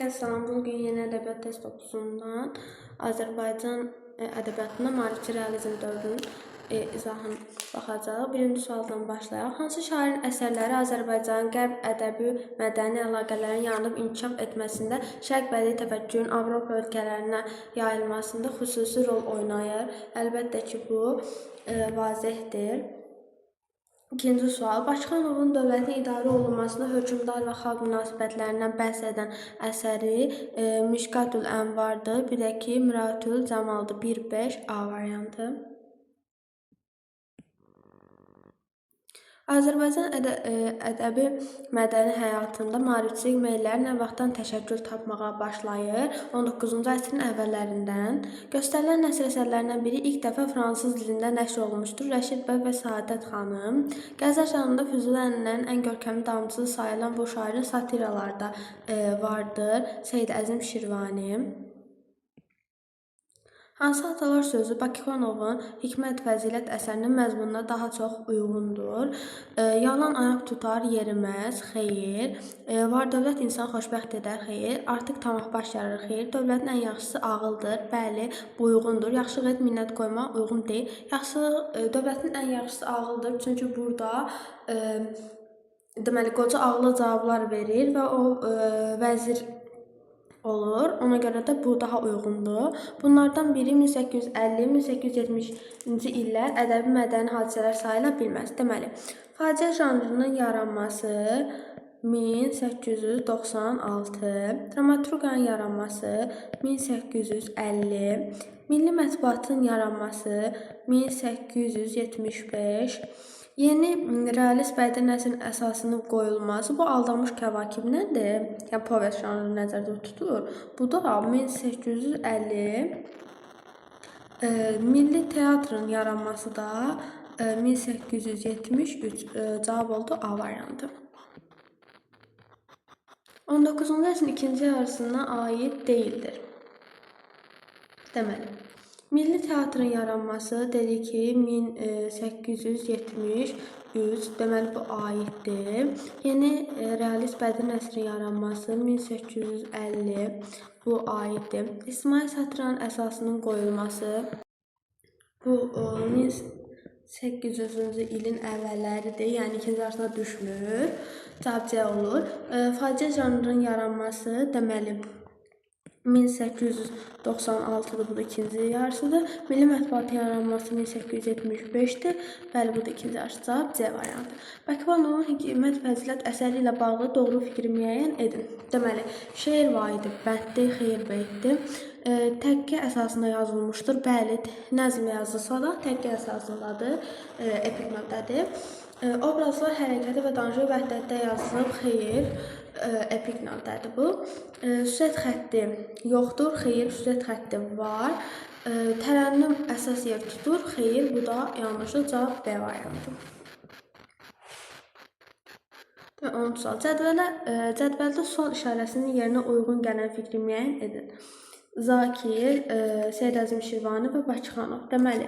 Hər kəs salam. Bugün yeni ədəbiyyat test topusundan Azərbaycan ədəbiyyatında maarifçi realizm dövrünün izahını baxacağıq. Birinci sualdan başlayaq. Hansı şairin əsərləri Azərbaycanın qərb ədəbi mədəni əlaqələrin yaranıb inkişaf etməsində, şərq bədii təfəkkürün Avropa ölkələrinə yayılmasında xüsusi rol oynayır? Əlbəttə ki, bu vazehdir. İkinci sual. Bakıxanovun dövlətin idarə olunmasında hökmdar və xalq münasibətlərindən bəhs edən əsəri Mişkatül Ənvardır. Bir də ki, Müratül Cəmaldır. 1-5 A variantı. Azərbaycan ədəbi mədəni həyatında maarifçilik meyilləri nə vaxtdan təşəkkül tapmağa başlayır? 19-cu əsrin əvvəllərindən. Göstərilən nəsr əsərlərindən biri ilk dəfə fransız dilində nəşr olunmuşdur. Rəşid bəy və Səadət xanım. Qəzəl janrında Füzuli ənənənin ən görkəmli davamçısı sayılan bu şairin satiralarda vardır. Seyid Əzim Şirvani. Hansı atalar sözü Bakıxanovun Hikmət Fəzilət əsərinin məzmununa daha çox uyğundur? Yalan ayaq tutar, yeriməz, xeyir. Var-dövlət insan xoşbəxt edər, xeyir. Artıq tamah baş yarır, xeyir. Dövlətin ən yaxşısı ağıldır, bəli, bu uyğundur. Yaxşılıq et, minnət qoymaq uyğun deyil. Dövlətin ən yaxşısı ağıldır, çünki burada deməli, qoca ağıllı cavablar verir və o vəzir olur. Ona görə də bu daha uyğundur. Bunlardan biri 1850-1870-ci illər ədəbi mədəni hadisələr sayıla bilməz. Deməli, faciə janrının yaranması 1896, dramaturqanın yaranması 1850, milli mətbuatın yaranması 1875, yeni realist bədii nəsrin əsasının qoyulması, bu Aldanmış Kəvakibnəndir. Yəni povest janrını nəzərdə tutur. Bu da 1850. Milli teatrın yaranması da 1873. Cavab oldu A variantı. 19-cu əsrin ikinci yarısına aid deyildir. Deməli, milli teatrın yaranması dedik ki 1873, deməli bu aiddir. Yeni realist bədii nəsrin yaranması 1850, bu aiddir. İctimai satiranın əsasının qoyulması bu 1800-cü ilin əvvəlləridir, yəni ikinci yarısına düşmür. Cavab C olur. Faciə janrının yaranması deməli 1896-dır, bu da ikinci yarısıdır. Milli mətbuatın yaranması 1875-dir. Bəli, bu da ikinci yarısı. Cavab C variantı. Bakıxanovun Hikmət Fəzilət əsəri ilə bağlı doğru fikri müəyyən edin. Deməli, şeir vahidi bənddir, xeyir beytdir. Təqqə əsasında yazılmışdır. Bəli, nəzm yazılsa da təqqə əsasındadır, epik növdədir. Obrazlar hərəkəti və danışıq vəhdətdə yazılıb, xeyir, epik növdədir bu. Süjet xətti yoxdur, xeyir, süjet xətti var. Tərənnüm əsas yer tutur, xeyir, bu da yanlışdır. Cavab B variantı. 10 sual. Cədvəldə sual işarəsinin yerinə uyğun gələn fikri müəyyən edin. Zakir, Seyid Əzim Şirvani və Bakıxanov. Deməli,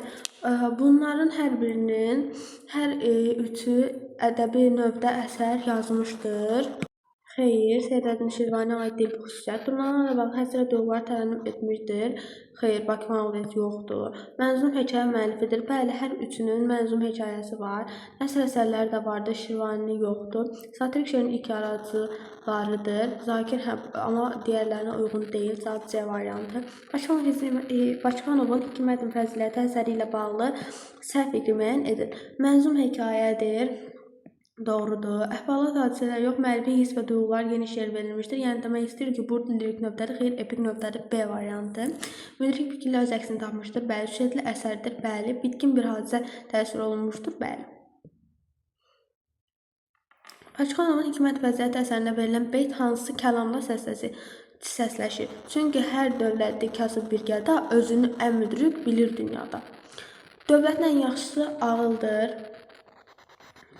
bunların hər birinin, hər üçü ədəbi növdə əsər yazmışdır. Xeyir, Seyid Əzim Şirvani aid deyil bu xüsusiyyət. Durnalarla bağlı həsrət duyğular tərənnüm etmişdir. Xeyir, Bakıxanov yoxdur. Mənzum hekayə müəllifidir. Bəli, hər üçünün mənzum hekayəsi var. Nəsr əsərləri də vardır, Şirvani yoxdur. Satirik şeirin ilk yaradıcılarıdır. Zakir amma digərlərinə uyğun deyil. Cavab C variantı. Bakıxanovun Hikmət Fəziləti əsəri ilə bağlı səhv fikri müəyyən edin. Mənzum hekayədir. Doğrudur. Əhvalat hadisələr yox, müəllifin hiss və duyğular geniş yer verilmişdir. Yəni demək istəyir ki, burada lirik növdədir, xeyr, epik növdədir. B variantı. Müdrik fikirlər öz əksini tapmışdır. Bəli, süjetli əsərdir. Bəli, bitkin bir hadisə təsvir olunmuşdur. Bəli. Bakıxanovun Hikmət Fəziləti əsərində verilən beyt hansı kəlamla səsləşir? Çünki hər dövlətli kasıb bir gəda özünü ən müdrik bilir dünyada. Dövlətin ən yaxşısı ağıldır.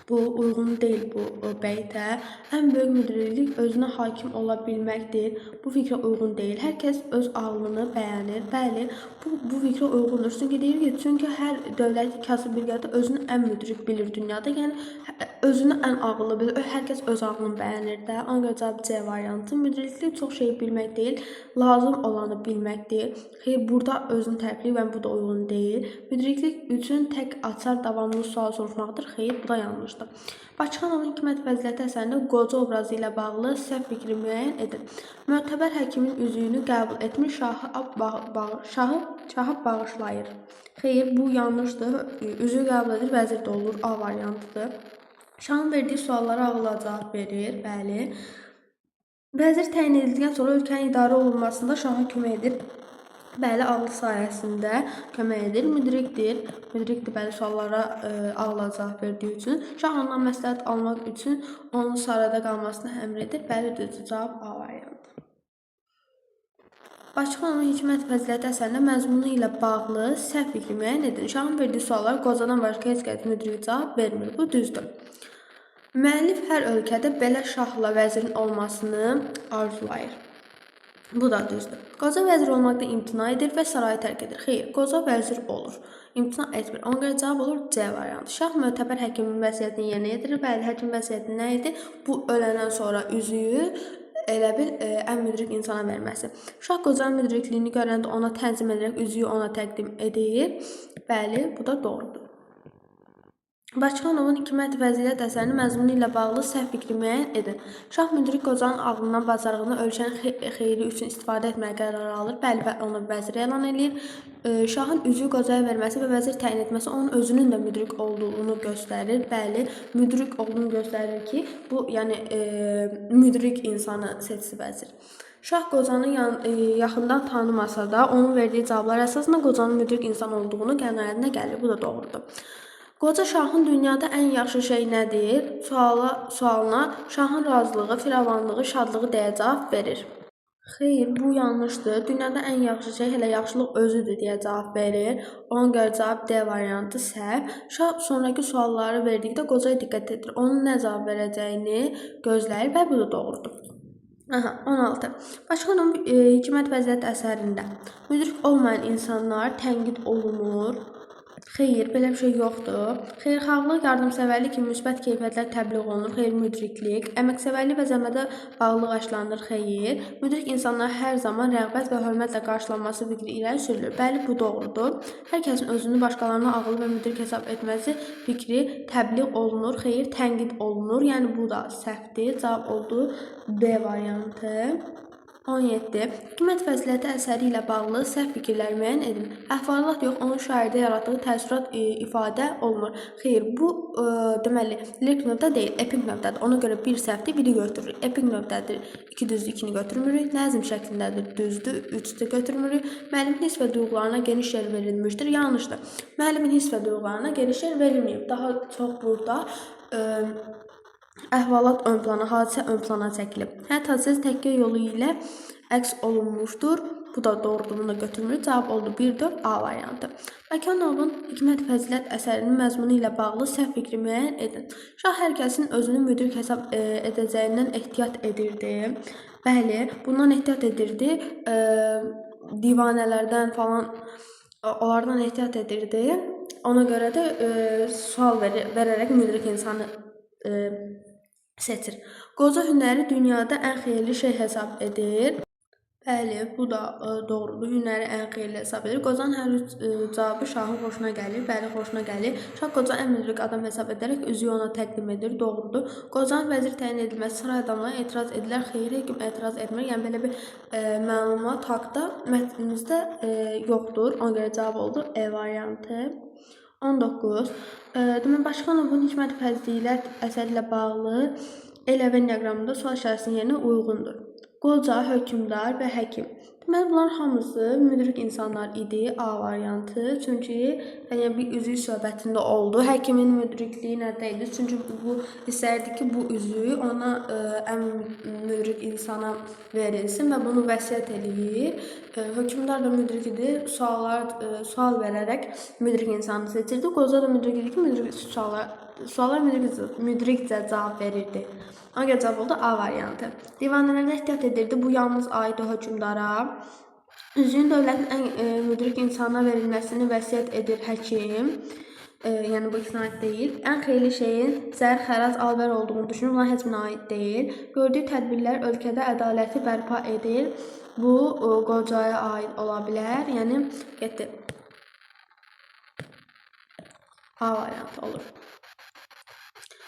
Bu uyğun deyil bu beytə. Ən böyük müdriklik özünə hakim ola bilməkdir. Bu fikrə uyğun deyil. Hər kəs öz ağlını bəyənir. Bəli, bu fikrə uyğundur. Çünki deyir ki, çünki hər dövlət kasıb bir qədə özünü ən müdrik bilir dünyada. Yəni özünü ən ağıllı bilir. Hər kəs öz ağlını bəyənir də. Ona görə cavab C variantı. Müdriklik çox şey bilmək deyil, lazım olanı bilməkdir. Xeyr, burada özünü tərifləyir və bu da uyğun deyil. Müdriklik üçün tək açar davamlı sual soruşmaqdır. Xeyr, bu da yanlışdır. Bakıxanovun Hikmət Fəziləti əsərində qoca obrazı ilə bağlı səhv fikri müəyyən edin. Mötəbər həkimin üzüyünü qəbul etmiş, şahı bağışlayır. Xeyr, bu yanlışdır. Üzüyü qəbul edir, vəzir də olur. A variantıdır. Şahın verdiyi suallara ağılla cavab verir. Bəli. Vəzir təyin edildikdən sonra ölkənin idarə olunmasında şaha kömək edir. Bəli, ağıl sayəsində kömək edir. Müdrikdir, bəli, suallara ağla cavab verdiyi üçün. Şah ondan məsləhət almaq üçün onun sarayda qalmasını əmr edir. Bəli, düzdür, cavab A variantı. Bakıxanovun Hikmət Fəziləti əsərində məzmunu ilə bağlı səhv fikri müəyyən edin. Şahın verdiyi suallar qocadan başqa heç kəs müdrik cavab vermir. Bu düzdür. Müəllif hər ölkədə belə şahla vəzirin olmasını arzulayır. Bu da düzdür. Qoca vəzir olmaqda imtina edir və sarayı tərk edir. Xeyr, qoca vəzir olur. İmtina etmir. Ona görə cavab olur C variantı. Şah mötəbər həkimin vəsiyyətini yerinə yetirir. Bəli, həkim vəsiyyəti nə idi? Bu öləndən sonra üzüyü elə bil ən müdrik insana verməsi. Şah qocanın müdrikliyini görəndə ona tənzim edərək üzüyü ona təqdim edir. Bəli, bu da doğrudur. Bakıxanovun Hikmət Fəzilət əsərinin məzmunu ilə bağlı səhv fikri müəyyən edin. Şah müdrik qocanın ağlından, bacarığını ölkənin xeyri üçün istifadə etməyə qərar alır. Bəli, onu vəzir elan edir. Şahın üzüyü qocaya verməsi və vəzir təyin etməsi onun özünün də müdrik olduğunu göstərir. Bəli, müdrik olduğunu göstərir ki, bu yəni müdrik insanı seçsi vəzir. Şah qocanı yaxından tanımasa da, onun verdiyi cavablar əsasında qocanın müdrik insan olduğunu qənaətinə gəlir. Bu da doğrudur. Qoca şahın dünyada ən yaxşı şey nədir? Sualına şahın razılığı, firavanlığı, şadlığı deyə cavab verir. Xeyr, bu yanlışdır. Dünyada ən yaxşı şey hələ yaxşılıq özüdür deyə cavab verir. Ona görə cavab D variantı səhv. Şah sonraki sualları verdikdə qocaya diqqət edir. Onun nə cavab verəcəyini gözləyir və bu da doğrudur. 16. Bakıxanovun Hikmət Fəzilət əsərində müdrik olmayan insanlar tənqid olunur. Xeyr, belə bir şey yoxdur. Xeyirxahlıq, yardımsevərlik kimi müsbət keyfiyyətlər təbliğ olunur. Xeyr, müdriklik. Əməksevərlik və zəhmətə bağlılıq aşılanır. Xeyr, müdrik insanlar hər zaman rəğbət və hörmətlə qarşılanması fikri irəli sürülür. Bəli, bu doğrudur. Hər kəsin özünü başqalarına ağıllı və müdrik hesab etməsi fikri təbliğ olunur. Xeyr, tənqid olunur. Yəni, bu da səhvdir. Cavab oldu B variantı. 17. Hikmət Fəziləti əsəri ilə bağlı səhv fikirlər müəyyən edin. Əhvalat yox, onun şairdə yaratdığı təəssürat ifadə olunur. Xeyr, bu deməli, lirik növdə deyil, epik növdədir. Ona görə bir səhvdir, biri götürürük. Epik növdədir, 2 düzdür, 2-ni götürmürük. Nəzm şəklindədir, düzdür, 3-də götürmürük. Müəllimin hiss və duyğularına geniş yer verilmişdir. Yanlışdır. Müəllimin hiss və duyğularına geniş yer verilməyib. Daha çox burada əhvalat ön plana, hadisə ön plana çəkilib. Hətta söz təkkə yolu ilə əks olunmuşdur. Bu da doğrudur, bunu da götürmürük. Cavab oldu 1-4 A variantı. Bakıxanovun Hikmət Fəzilət əsərinin məzmunu ilə bağlı səhv fikri müəyyən edin. Şah hər kəsin özünü müdrik hesab edəcəyindən ehtiyat edirdi. Bəli, bundan ehtiyat edirdi. Divanələrdən falan onlardan ehtiyat edirdi. Ona görə də sual verərək müdrik insanı seçir. Qoca hünəri dünyada ən xeyirli şey hesab edir. Bəli, bu da doğrudur. Hünəri ən xeyirli hesab edir. Qocanın hər üç cavabı şahın xoşuna gəlir. Bəli, xoşuna gəlir. Şah qoca ən müdrik adam hesab edərək üzüyü ona təqdim edir. Doğrudur. Qocanın vəzir təyin edilməsi saray adamlarına etiraz edilər. Xeyr, kim etiraz etmir. Yəni belə bir məlumat haqda mətnimizdə yoxdur. Ona görə cavab oldu E variantı. 19. Demək, Bakıxanovun Hikmət Fəzilət əsəri ilə bağlı el və diaqramında sual işarəsinin yerinə uyğundur. Qoca, hökmdar və həkim. Deməli, bunlar hamısı müdrik insanlar idi. A variantı. Çünki bir üzük söhbətində oldu. Həkimin müdrikliyi nədə idi? Çünki bu istərdi ki, bu üzüyü ona ən müdrik insana verilsin və bunu vəsiyyət eləyir. Hökmdar da müdrik idi. Sual verərək müdrik insanı seçirdi. Qoca da müdrik idi ki, müdrik suallar suala müdrikcə cavab verirdi. Ona görə cavab oldu A variantı. Divanələrdə ehtiyat edirdi. Bu yalnız aid hökmdara. Üzüyün dövlətin ən müdrik insana verilməsini vəsiyyət edir həkim. Yəni bu ikisine aid deyil. Ən xeyirli şeyin zər, xərac, alver olduğunu düşünür. Buna heç birine aid deyil. Gördüyü tədbirlər ölkədə ədaləti bərpa edir. Bu qocaya aid ola bilər. Yəni getdi. A variantı olur.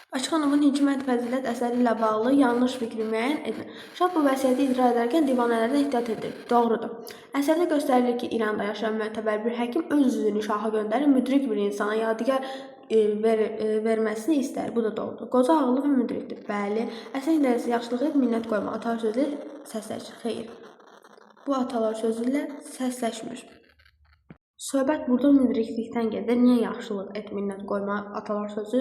Bakıxanovun Hikmət Fəzilət əsəri ilə bağlı yanlış fikri müəyyən edin. Şah bu vəsiyyəti icra edərkən divanələrdə ehtiyat edir. Doğrudur. Əsərdə göstərilir ki, İranda yaşayan mötəbər bir həkim öz üzünü şaha göndərir, müdrik bir insana yadigar verməsini istər. Bu da doğrudur. Qoca ağıllı və müdrikdir. Bəli. Əsərin dərisi yaxşılıq et, minnət qoyma. Atalar sözü səsləşir. Xeyr. Bu atalar sözü ilə səsləşmir. Söhbət burada müdriklikdən gedir. Niyə yaxşılıq et, minnət qoyma atalar sözü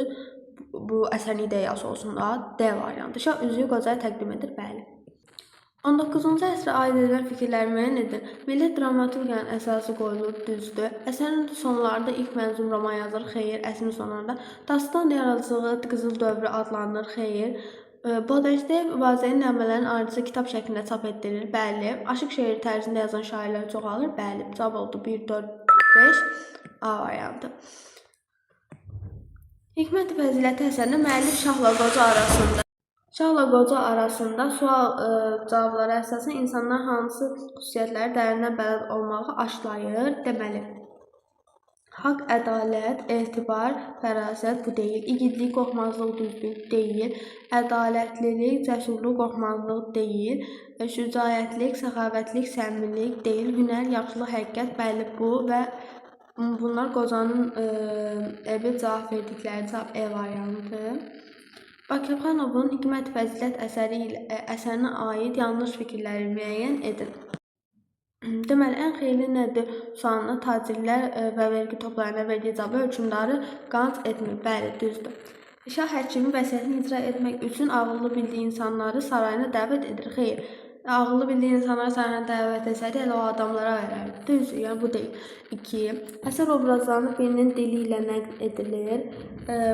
bu əsərin ideyası olsun da D variantı. Şah üzüyü qocaya təqdim edir. Bəli. 19-cu əsrə aid edilən fikirləri müəyyən edin. Milli dramaturgiyanın əsası qoyulur. Düzdür. Əsərin sonlarında ilk mənzum roman yazılır. Xeyr. Əsrin sonlarında dastan yaradıcılığı qızıl dövrü adlanır. Xeyr. Bodajdev Vazəyin nəğmələrin ayrıca kitab şəklində çap etdirilir. Bəli. Aşıq şeiri tərzində yazan şairlər çoxalır. Bəli. Cavab oldu 1, 4, 5. A variantı. Hikmət Fəziləti əsərində müəllif Şahla qoca arasında sual cavabları əsasən insanlar hansı xüsusiyyətləri dərindən bələd olmağı aşılayır. Deməli, haqq, ədalət, etibar, fərasət bu deyil. İgidlik, qorxmazlıq, düzlük deyil. Ədalətlilik, cəsurluq, qorxmazlıq deyil. Şücaətlik, səxavətlik, səmimilik deyil. Hünər, yaxşılıq, həqiqət, bəli bu və bunlar qocanın evi cavab verdikləri cavab E variantı. Bakıxanovun Hikmət Fəzilət əsərinə aid yanlış fikirləri müəyyən edin. Deməli, ən xeyirli nədir? Sualına tacirlər və vergi toplayanlar verdiyi cavabı hökmdarı qanc etmir. Bəli, düzdür. Şah həkimin vəsiyyətini icra etmək üçün ağıllı bildiyi insanları sarayına dəvət edir. Xeyr. Ağıllı bildiyi insanları sarayına dəvət etsəydi, elə o adamlara verərdi. Düzdür, yəni bu deyil. 2. Əsər obrazlarının birinin dili ilə nəql edilir.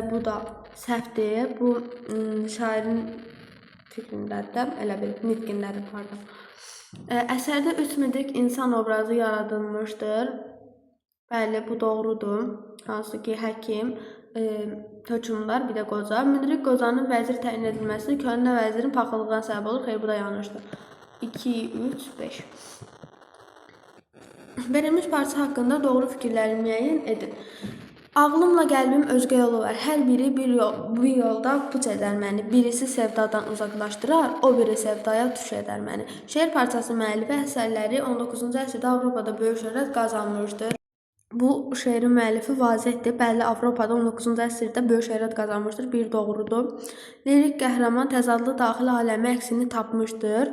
Bu da səhvdir. Bu şairin fikrindədir. Elə bir nitqindədir, pardon. Əsərdə 3 müdrik insan obrazı yaradılmışdır. Bəli, bu doğrudur. Hansı ki, həkim, hökmdar, bir də qoca. Müdrik qocanın vəzir təyin edilməsi köhnə vəzirin paxıllığına səbəb olur. Xeyr, bu da yanlışdır. 2, 3, 5. Verilmiş parça haqqında doğru fikirləri müəyyən edin. Ağlımla qəlbim özgə yolu var. Hər biri bu yolda puç edər məni. Birisi sevdadan uzaqlaşdırar, o biri sevdaya tuş edər məni. Şeir parçası müəllifi əsərləri 19-cu əsrdə Avropada böyük şöhrət qazanmışdır. Bu şeirin müəllifi Vazehdir. Bəli, Avropada 19-cu əsrdə böyük şöhrət qazanmışdır. Bir doğrudur. Lirik qəhrəman təzadlı daxili aləmi əksini tapmışdır.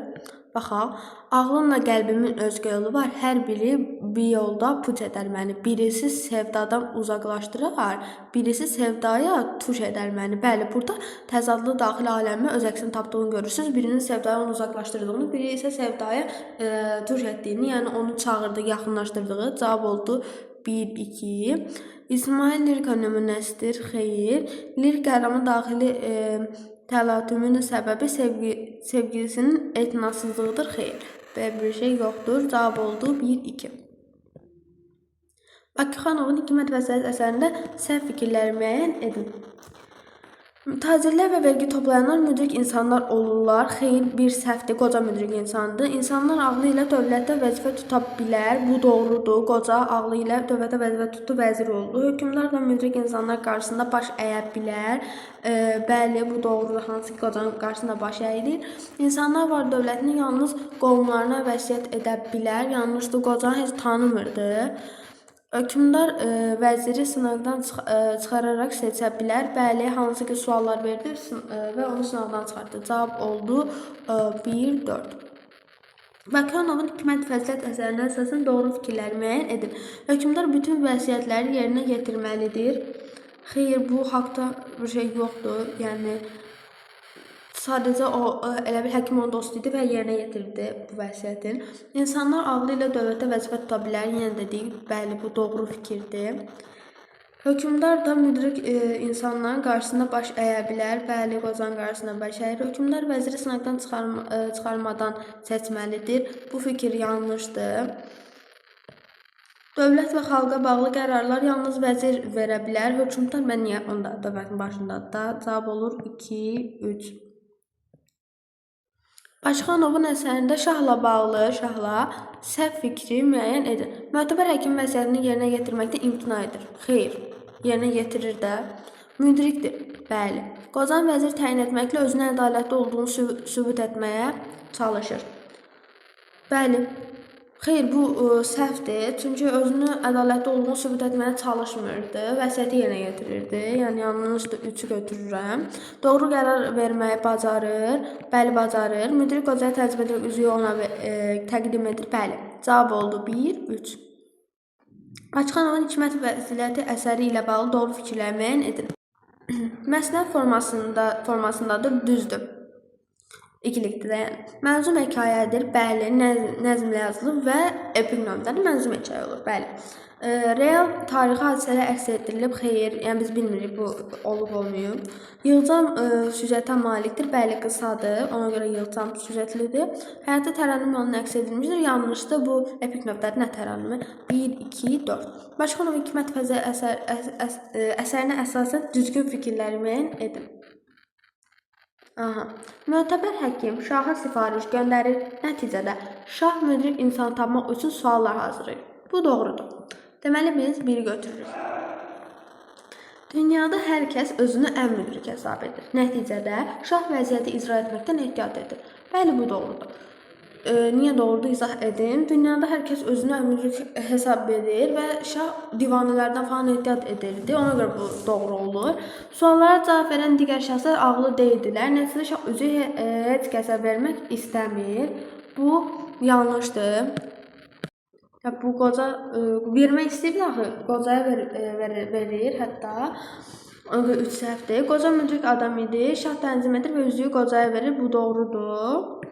Baxaq, ağlımla qəlbimin özgə yolu var. Hər biri bir yolda puç edər məni. Birisi sevdadan uzaqlaşdırar, birisi sevdaya tuş edər məni. Bəli, burada təzadlı daxili aləmi öz əksini tapdığını görürsünüz. Birinin sevdaya onu uzaqlaşdırdığını, biri isə sevdaya tuş etdiyini, yəni onu çağırdı, yaxınlaşdırdığı. Cavab oldu 1, 2. İsmail lirik nümunəsidir. Xeyr. Lirik qəhrəman daxili təlatümünün səbəbi sevgilisinin etinasızlığıdır. Xeyr. Və bir şey yoxdur. Cavab oldu 1, 2. Bakıxanovun Hikmət Fəzilət əsərində səhv fikirləri müəyyən edin. Tacirlər və vergi toplayanlar müdrik insanlar olurlar. Xeyr, bir səhvdir, qoca müdrik insandır. İnsanlar ağlı ilə dövlətdə vəzifə tuta bilər. Bu doğrudur. Qoca ağlı ilə dövlətdə vəzifə tutdu, vəzir oldu. Hökmdar da müdrik insanlar qarşısında baş əyə bilər. Bəli, bu doğrudur. Hansı ki, qocanın qarşısında baş əyilir. İnsanlar var dövlətini yalnız qovumlarına vəsiyyət edə bilər. Yanlışdır, qocanı heç tanımırdı. Hökmdar vəziri sınaqdan çıxararaq seçə bilər. Bəli, hansı ki suallar verdi və onu sınaqdan çıxartdı. Cavab oldu 1, 4. Bakıxanovun Hikmət Fəzilət əsərinə əsasən doğru fikirləri müəyyən edin. Hökmdar bütün vəsiyyətləri yerinə yetirməlidir. Xeyr, bu haqda bir şey yoxdur. Yəni sadəcə o elə bir həkim onun dostu idi və yerinə yetirdi bu vəsiyyətin. İnsanlar ağlı ilə dövlətdə vəzifə tuta bilər. Yenə də deyil, bəli, bu doğru fikirdir. Hökmdar da müdrik insanların qarşısında baş əyə bilər. Bəli, qozanın qarşısında baş əyir. Hökmdar vəziri sınaqdan çıxarmadan seçməlidir. Bu fikir yanlışdır. Dövlət və xalqa bağlı qərarlar yalnız vəzir verə bilər. Hökmdar mən niyə onda dövlətin başındadır da? Cavab olur 2, 3. Başxanovun əsərində şahla bağlı səhv fikri müəyyən edir. Mötəbər həkim vəzifəsini yerinə yetirməkdə imtina edir. Xeyr, yerinə yetirir də. Müdrikdir. Bəli. Qozan vəzir təyin etməklə özünün ədalətli olduğunu sübut etməyə çalışır. Bəli. Xeyr, bu səhvdir. Çünki özünün ədalətli olduğunu sübut etməyə çalışmırdı. Vəsiyyəti yerinə yetirirdi. Yəni yanlışdır, 3-ü götürürəm. Doğru qərar verməyi bacarır. Bəli, bacarır. Müdrik qozaya təzyiq edir, üzüyü ona təqdim edir. Bəli. Cavab oldu 1, 3. Baxçıxanovun Hikmət və Zilləti əsəri ilə bağlı doğru fikirlər müəyyən edin. Məsnəv formasındadır, düzdür. İkilikdir də, yəni. Mənzum hekayədir, bəli, nəzmlə yazılır və epik növdədir, mənzum hekayə olur, bəli. Real tarixi hadisələr əks etdirilib, xeyr, yəni biz bilmirik bu olub-olmayıb. Yığcam süjetə malikdir, bəli, qısadır, ona görə yığcam süjetlidir. Həyatda tərənnüm yolunu əks edilmişdir, yanlışdır, bu epik növdədir, nə tərənnümü? 1, 2, 4. Başxanov Hikmət və əsərinə əsasən düzgün fikirləri müəyyən edin. Mötəbər həkim şaha sifariş göndərir. Nəticədə şah müdrik insanı tapmaq üçün suallar hazırlayır. Bu doğrudur. Deməli biz 1-i götürürük. Dünyada hər kəs özünü ən müdrik hesab edir. Nəticədə şah vəziyyəti icra etməkdən ehtiyat edir. Bəli, bu doğrudur. Niyə doğrudur, izah edin. Dünyada hər kəs özünü ən müdrik hesab edir və şah divanələrdən falan ehtiyat edirdi. Ona görə bu doğru olur. Suallara cavab verən digər şəxslər ağıllı deyildilər. Nəticədə şah özü heç kəsə vermək istəmir. Bu yanlışdır. Bu qoca vermək istəyir axı. Qocaya verir hətta. Ona görə 3 səhvdir. Qoca müdrik adam idi. Şah tənzim edir və üzüyü qocaya verir. Bu doğrudur.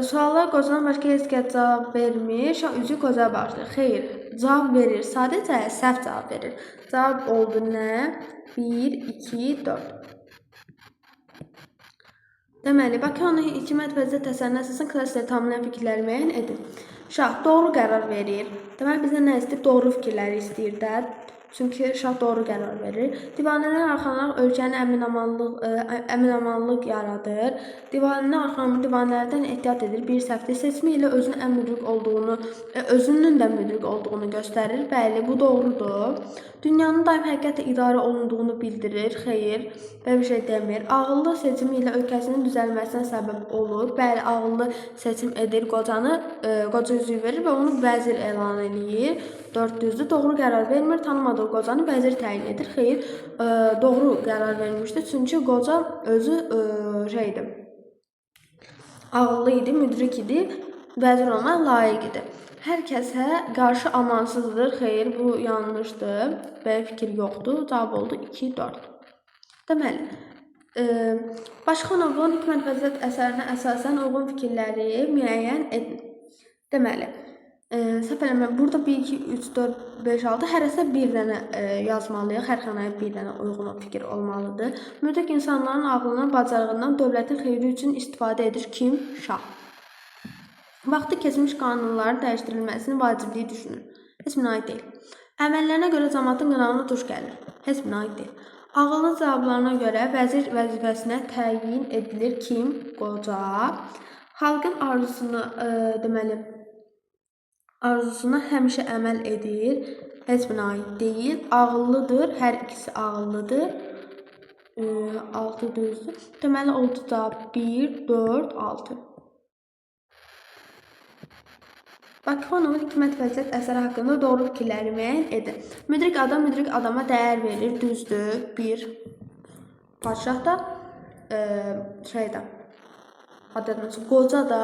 Suallar qocanın başqa heç kəs cavab vermir. Şah üzüyü qocaya bağışlayır. Xeyr, cavab verir. Sadəcə səhv cavab verir. Cavab oldu nə? 1, 2, 4. Deməli, Bakıxanov Hikmət və Zilləti əsərinə əsasən klassikləri tamamlayan fikirləri müəyyən edin. Şah doğru qərar verir. Deməli, bizdən nə istəyir? Doğru fikirləri istəyir də. Çünki şah doğru qərar verir. Divanələr arxalanaraq ölkənin əminamanlıq yaradır. Divanələr arxalanmır, divanələrdən ehtiyat edir. Bir səhvdir. Seçimi ilə özünün də müdrik olduğunu göstərir. Bəli, bu doğrudur. Dünyanın daim həqiqətlə idarə olunduğunu bildirir. Xeyr, belə bir şey demir. Ağıllı seçimi ilə ölkəsinin düzəlməsinə səbəb olur. Bəli, ağıllı seçim edir, qoca üzüyü verir və onu vəzir elan edir. 4 düzdür. Doğru qərar vermir, tanımadığı qocanı vəzir təyin edir. Xeyr, doğru qərar vermişdir. Çünki qoca özü ağıllı idi, müdrik idi, vəzir olmaq layiq idi. Hər kəsə qarşı amansızdır. Xeyr, bu yanlışdır. Belə fikir yoxdur. Cavab oldu 2, 4. Deməli, Baxçıxanovun Hikmət və Zilləti əsərinə əsasən uyğun fikirləri müəyyən edin. Deməli, səhv eləmirəm, burada 1, 2, 3, 4, 5, 6 hərəsə bir dənə yazmalıyıq. Hər xanaya bir dənə uyğun fikir olmalıdır. Müdrik insanların ağlından, bacarığından dövlətin xeyri üçün istifadə edir. Kim? Şah. Vaxtı keçmiş qanunların dəyişdirilməsinin vacibliyi düşünür. Heç minə aid deyil. Əməllərinə görə cəmaatın qınağına tuş gəlir. Heç minə aid deyil. Ağıllı cavablarına görə vəzir vəzifəsinə təyin edilir. Kim? Qoca. Xalqın arzusuna həmişə əməl edir. Heç minə aid deyil. Ağıllıdır. Hər ikisi ağıllıdır. 6 düzdür. Deməli oldu da 1, 4, 6. Bakıxanovun Hikmət və Zilləti əsəri haqqında doğru fikirləri müəyyən edin. Müdrik adam müdrik adama dəyər verir. Düzdür. 1. Padşah da qoca da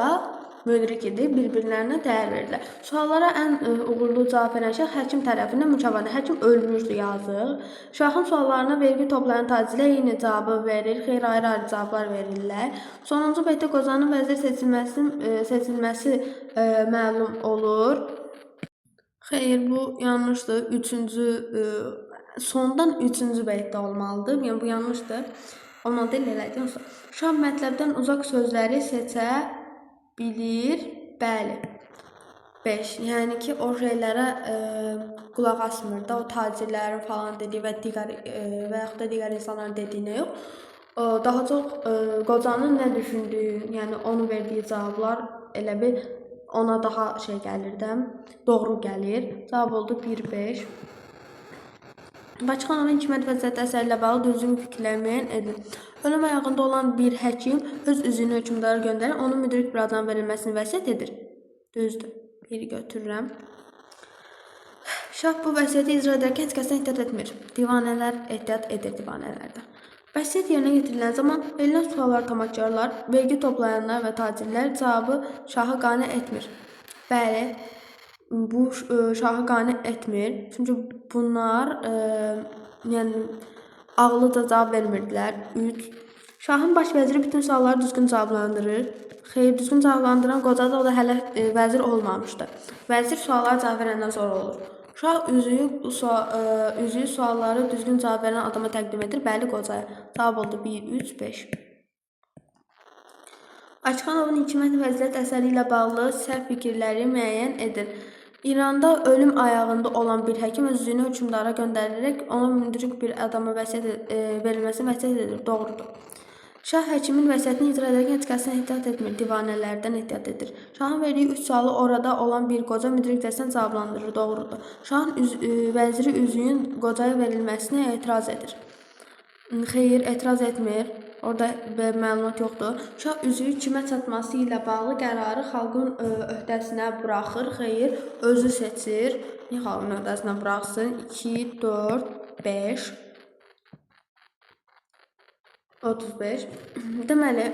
müdrik idi. Bir-birlərinə dəyər verirlər. Suallara ən uğurlu cavab verən şəxs həkim tərəfindən mükafatlanır. Həkim ölmüşdü, yazıq. Şahın suallarına vergi toplayan tacirlər eyni cavabı verir. Xeyr, ayrı-ayrı cavablar verirlər. Sonuncu beytdə qocanın vəzir seçilməsi məlum olur. Xeyr, bu yanlışdır. 3-cü sondan 3-cü beytdə olmalıdır. Yəni bu yanlışdır. Onu da elədim. Şah mətləbdən uzaq sözləri seçə bilir. Bəli. 5. Yəni ki, o şeylərə qulaq asmır da, o tacirlərin falan dediyi və yaxud da digər insanların dediyinə yox. Daha çox qocanın nə düşündüyü, yəni onun verdiyi cavablar elə bir ona daha şey gəlir də, doğru gəlir. Cavab oldu 1-5. Bakıxanovun Hikmət vəziyyəti əsəri ilə bağlı düzgün fikirlər müəyyən edin. Ölüm ayağında olan bir həkim öz üzünü hökmdara göndərir, onun müdrik bir adam verilməsini vəsiyyət edir. Düzdür. Biri götürürəm. Şah bu vəsiyyəti icra edərkən heç kəsdən ehtiyat etmir. Divanələr ehtiyat edir divanələrdə. Vəsiyyət yerinə yetirilən zaman verilən suallar tamahkarlar, vergi toplayanlar və tacirlər cavabı şahı qane etmir. Bəli, bu şahı qane etmir. Çünki bunlar yəni ağıllıca cavab vermirdilər. 3. Şahın baş vəziri bütün sualları düzgün cavablandırır. Xeyr, düzgün cavablandıran qocadır, o da hələ vəzir olmamışdı. Vəzir suallara cavab verəndən sonra olur. Şah üzüyü sualları düzgün cavab verən adama təqdim edir. Bəli, qocaya. Cavab oldu 1-3-5. Bakıxanovun Hikmət vəziyyət əsəri ilə bağlı səhv fikirləri müəyyən edin. İranda ölüm ayağında olan bir həkim öz üzüyünü hökmdara göndərərək ona müdrik bir adama verilməsini vəsiyyət edir. Doğrudur. Şah həkimin vəsiyyətini icra edərkən heç kəsdən ehtiyat etmir, divanələrdən ehtiyat edir. Şahın verdiyi 3 sualı orada olan bir qoca müdrikcəsindən cavablandırır. Doğrudur. Şahın vəziri üzüyün qocaya verilməsinə etiraz edir. Xeyr, etiraz etmir. Orada məlumat yoxdur. Şah üzüyü kimə çatması ilə bağlı qərarı xalqın öhdəsinə buraxır. Xeyr, özü seçir. Niyə xalqın öhdəsinə buraxsın? 2, 4, 5... 35. Deməli,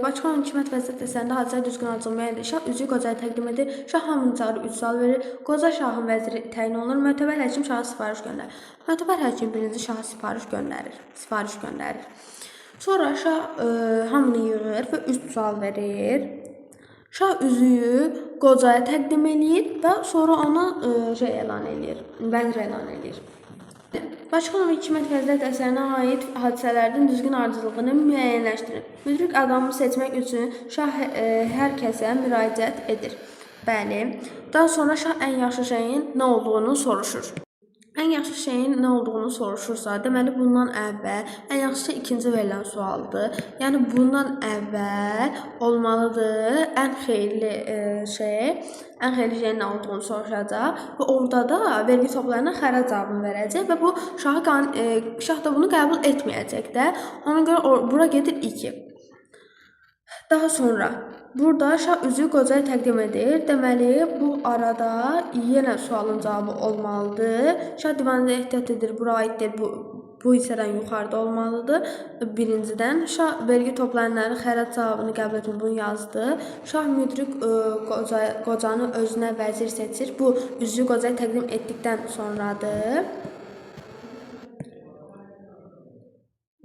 Bakıxanovun Hikmət vəziyyət əsərində hadisələr düzgün arzulanmayan edir. Şah üzüyü qocaya təqdim edir. Şah hamını çağırır, 3 sual verir. Qoca şahın vəziri təyin olunur. Mötəbər həkim şaha sifariş göndərir. Mötəbər həkim birinci şaha sifariş göndərir. Sonra şah hamını yığır və 3 sual verir. Şah üzüyü qocaya təqdim edir və sonra ona vəzir elan edir. Bakıxanovun Hikmət vəziyyət əsərinə aid hadisələrin düzgün ardıcıllığını müəyyənləşdirin. Müdrik adamı seçmək üçün şah hər kəsə müraciət edir. Bəli. Daha sonra şah ən yaxşı şeyin nə olduğunu soruşur. Ən yaxşı şeyin nə olduğunu soruşursa, deməli bundan əvvəl ən yaxşısı ikinci verilən sualdır. Yəni bundan əvvəl olmalıdır ən xeyirli şeyin nə olduğunu soruşacaq və orada da vergi toplayanına xərac cavabını verəcək və bu şah da bunu qəbul etməyəcək də. Ona görə bura gedir 2. Daha sonra burada şah üzüyü qocaya təqdim edir. Deməli, bu arada yenə sualın cavabı olmalıdır. Şah divanədə ehtiyat edir, bura aiddir, bu hissədən yuxarıda olmalıdır. Birincidən şah vergi toplayanların xərac cavabını qəbul etmir, bunu yazdı. Şah müdrik qocanı özünə vəzir seçir. Bu üzüyü qocaya təqdim etdikdən sonradır.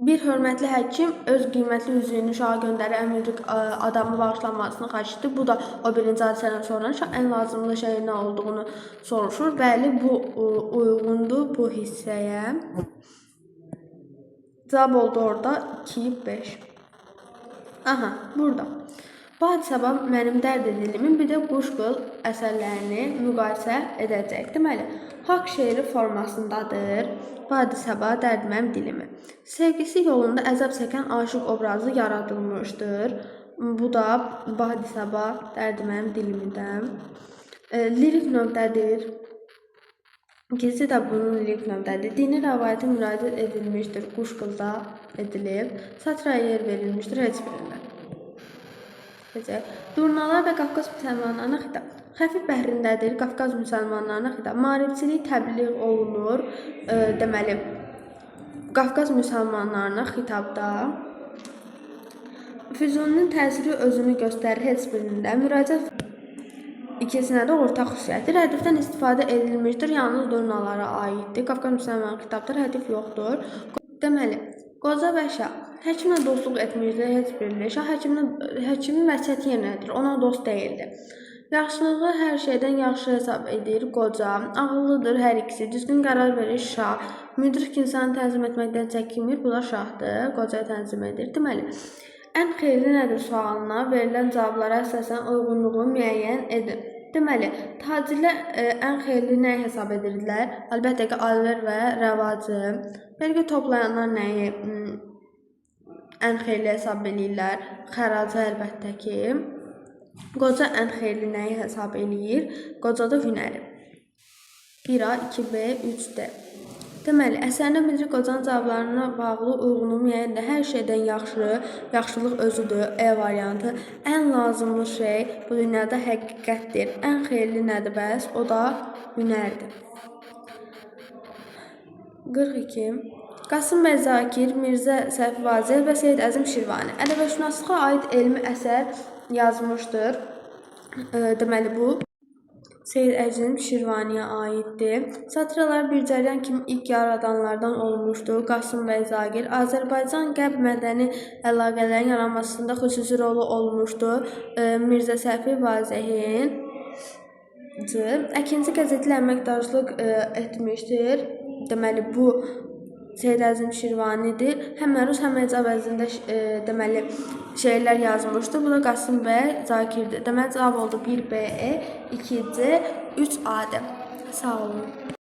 Bir hörmətli həkim öz qiymətli üzüyünü şaha göndərir, ən müdrik adamı bağışlanmasını xahiş edir. Bu da o birinci hadisədən sonra şah ən lazımlı şeyin nə olduğunu soruşur. Bəli, bu uyğundur bu hissəyə. Cavab oldu orada 2-5. Aha, burada. Bu hadisə mənim dərd edilimin bir də Quşqıl əsərlərini müqayisə edəcək. Deməli, haqq şeiri formasındadır. Bu hadisə dərd mənim dilimi. Sevgisi yolunda əzab çəkən aşıq obrazı yaradılmışdır. Bu da bu hadisə dərd mənim dilimindən. Lirik növdədir. İkincisi də bunun lirik növdədir. Dini rəvayətə müraciət edilmişdir. Quşqılda edilib. Satiraya yer verilmişdir heç birində. Durnalar və Qafqaz müsəlmanlarına xitab. Xəfif bəhrindədir, Qafqaz müsəlmanlarına xitab. Maarifçilik təbliğ olunur. Deməli, Qafqaz müsəlmanlarına xitabda Füzulinin təsiri özünü göstərir heç birində. Müraciət ikisinə də ortaq xüsusiyyətdir. Hədifdən istifadə edilmişdir, yalnız durnalara aiddir. Qafqaz müsəlmanlarına xitabdır, hədif yoxdur. Deməli, qoca və şah həkimlə dostluq etmişdir, heç birli. Şah həkimin vəsiyyəti yerinədir, ona dost deyildi. Yaxşılığı hər şeydən yaxşı hesab edir qoca. Ağıllıdır hər ikisi, düzgün qərar verir şah. Müdrik insanı tənzim etməkdən çəkinmir, bu da şahdır, qocaya tənzim edir. Deməli, ən xeyirli nədir sualına verilən cavablara əsasən uyğunluğu müəyyən edin. Deməli, tacirlər ən xeyirli nəyi hesab edirdilər? Əlbəttə ki, alver və rəvacı. Vergi toplayanlar nəyi ən xeyirli hesab edirlər? Xəracı əlbəttə ki. Qoca ən xeyirli nəyi hesab eləyir? Qoca da hünəri. 1A, 2B, 3D. Deməli, əsərində müdrik qocanın cavablarına bağlı uyğunluğu müəyyəndir. Hər şeydən yaxşı, yaxşılıq özüdür, E variantı. Ən lazımlı şey bu dünyada həqiqətdir. Ən xeyirli nədir bəs? O da hünərdir. 42. Qasım bəy Zakir, Mirzə Səfi Vazeh və Seyid Əzim Şirvani ədəbiyyatşünaslığa aid elmi əsər yazmışdır. Deməli, bu Seyid Əzim Şirvaniyə aiddir. Satiralar bir cəryan kimi ilk yaradanlardan olmuşdur. Qasım bəy Zakir Azərbaycan-Qərb mədəni əlaqələrin yaranmasında xüsusi rolu olmuşdur. Mirzə Səfi Vazehin Əkinci qəzetlə əməkdaşlıq etmişdir. Deməli, bu Seyid Əzim Şirvanidir. Həm məruz, həm əcab əzində deməli şeirlər yazmışdır. Bu da Qasım bəy Zakirdir. Deməli, cavab oldu 1B, 2C, 3A-dır. Sağ olun.